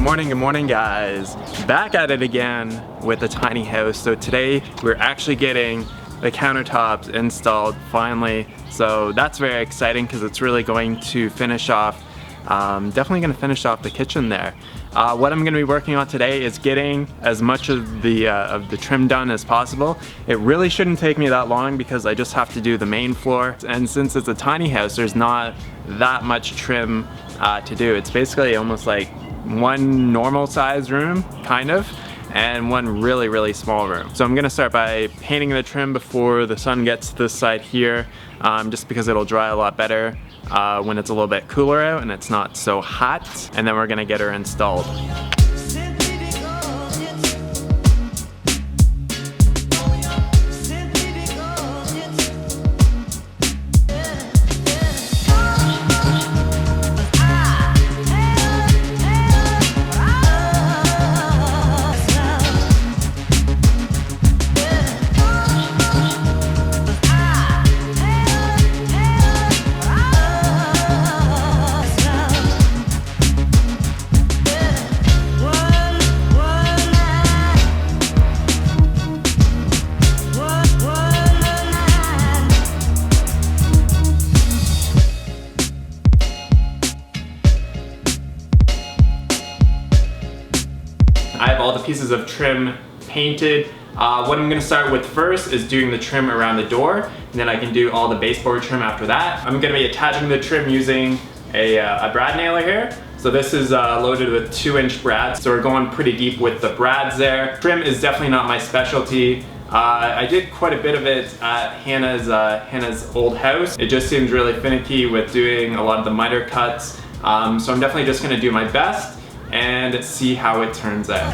Good morning guys. Back at it again with a tiny house. So today we're actually getting the countertops installed finally. So that's very exciting because it's really going to finish off, definitely going to finish off the kitchen there. What I'm going to be working on today is getting as much of the trim done as possible. It really shouldn't take me that long because I just have to do the main floor. And since it's a tiny house, there's not that much trim to do. It's basically almost like one normal size room, kind of, and one really small room. So I'm gonna start by painting the trim before the sun gets to this side here, just because it'll dry a lot better when it's a little bit cooler out and it's not so hot. And then we're gonna get her installed. I have all the pieces of trim painted. What I'm gonna start with first is doing the trim around the door, and then I can do all the baseboard trim after that. I'm gonna be attaching the trim using a brad nailer here. So this is loaded with 2-inch brads, so we're going pretty deep with the brads there. Trim is definitely not my specialty. I did quite a bit of it at Hannah's old house. It just seems really finicky with doing a lot of the miter cuts. So I'm definitely just gonna do my best and see how it turns out.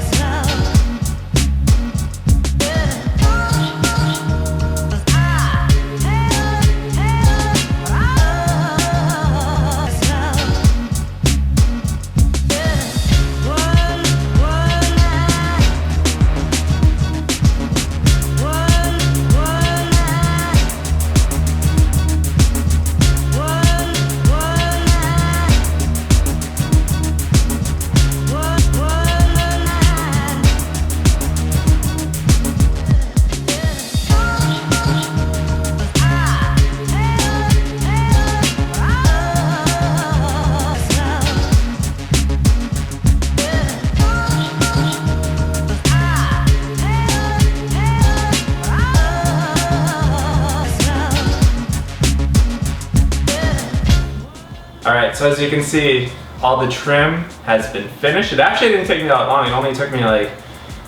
Alright, so as you can see, all the trim has been finished. It actually didn't take me that long. It only took me like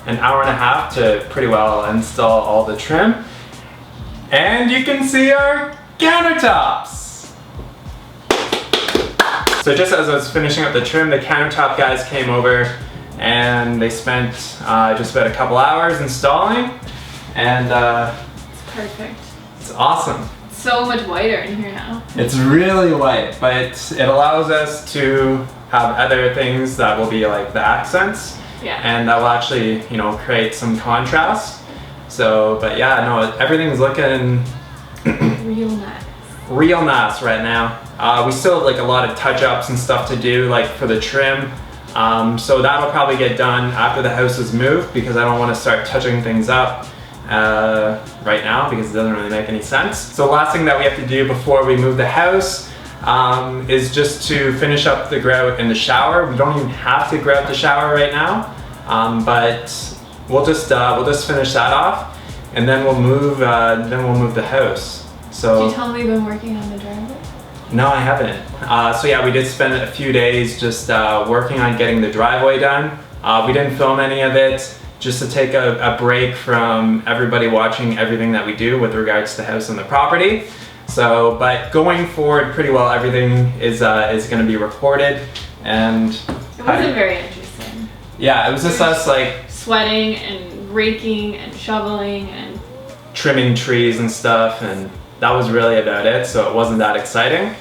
an hour and a half to pretty well install all the trim. And you can see our countertops! So just as I was finishing up the trim, the countertop guys came over and they spent just about a couple hours installing. And it's perfect. It's awesome. So much whiter in here now. It's really white, but it allows us to have other things that will be like the accents. Yeah. And that will actually, you know, create some contrast. So, but yeah, no, everything's looking real nice. Real nice right now. We still have like a lot of touch-ups and stuff to do, like for the trim. So that'll probably get done after the house is moved because I don't want to start touching things up right now because it doesn't really make any sense. So the last thing that we have to do before we move the house is just to finish up the grout in the shower. We don't even have to grout the shower right now, but we'll just finish that off, and then we'll move the house. So did you tell me you've been working on the driveway? No, I haven't. So yeah, we did spend a few days just working on getting the driveway done. We didn't film any of it, just to take a break from everybody watching everything that we do with regards to the house and the property. So, but going forward, pretty well everything is going to be recorded, and it wasn't very interesting. Yeah, it was just us like sweating and raking and shoveling and trimming trees and stuff, and that was really about it. So it wasn't that exciting.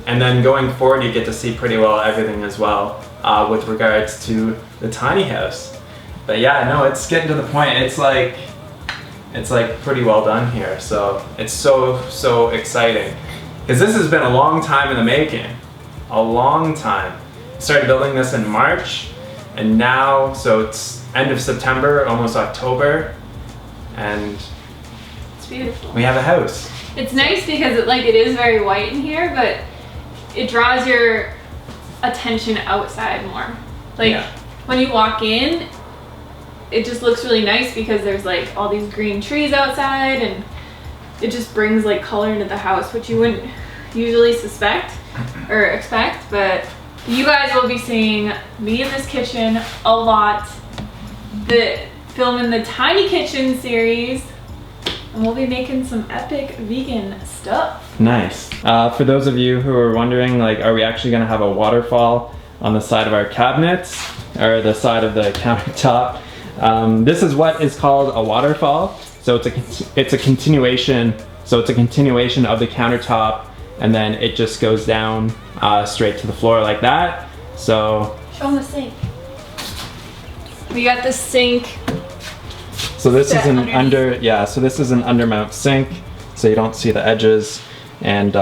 And then going forward, you get to see pretty well everything as well with regards to the tiny house. But yeah, no, it's getting to the point. It's like pretty well done here. So it's so exciting because this has been a long time in the making, a long time. Started building this in March, And now, so it's end of September, almost October, and It's beautiful. we have a house. It's nice because it is very white in here, but it draws your attention outside more. Like Yeah. when you walk in, it just looks really nice because there's like all these green trees outside, and it just brings like color into the house, which you wouldn't usually suspect or expect. But you guys will be seeing me in this kitchen a lot. Filming the Tiny Kitchen series, and we'll be making some epic vegan stuff. Nice. For those of you who are wondering, like, are we actually gonna have a waterfall on the side of our cabinets or the side of the countertop? This is what is called a waterfall. So it's a continuation. So it's a continuation of the countertop, and then it just goes down straight to the floor like that. So Show them the sink. We got the sink. So this is an underneath. so this is an undermount sink, so you don't see the edges, and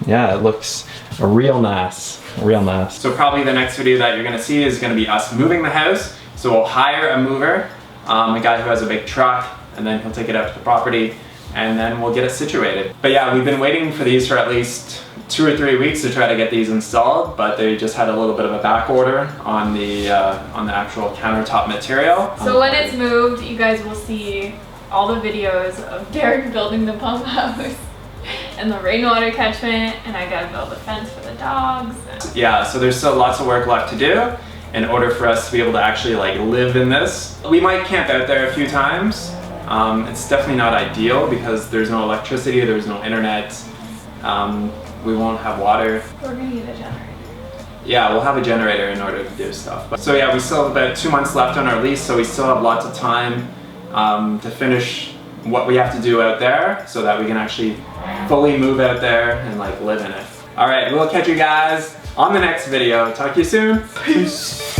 yeah, it looks real nice, real nice. So probably the next video that you're gonna see is gonna be us moving the house. So we'll hire a mover, a guy who has a big truck, and then he'll take it out to the property, and then we'll get it situated. But yeah, we've been waiting for these for at least 2 or 3 weeks to try to get these installed, but they just had a little bit of a back order on the actual countertop material. So when it's moved, you guys will see all the videos of Derek building the pump house and the rainwater catchment, and I gotta build a fence for the dogs. Yeah, so there's still lots of work left to do in order for us to be able to actually like live in this. We might camp out there a few times. It's definitely not ideal because there's no electricity, there's no internet. We won't have water. We're gonna need a generator. Yeah, we'll have a generator in order to do stuff. So yeah, we still have about 2 months left on our lease, so we still have lots of time to finish what we have to do out there so that we can actually fully move out there and like live in it. All right, we'll catch you guys on the next video. Talk to you soon. Peace.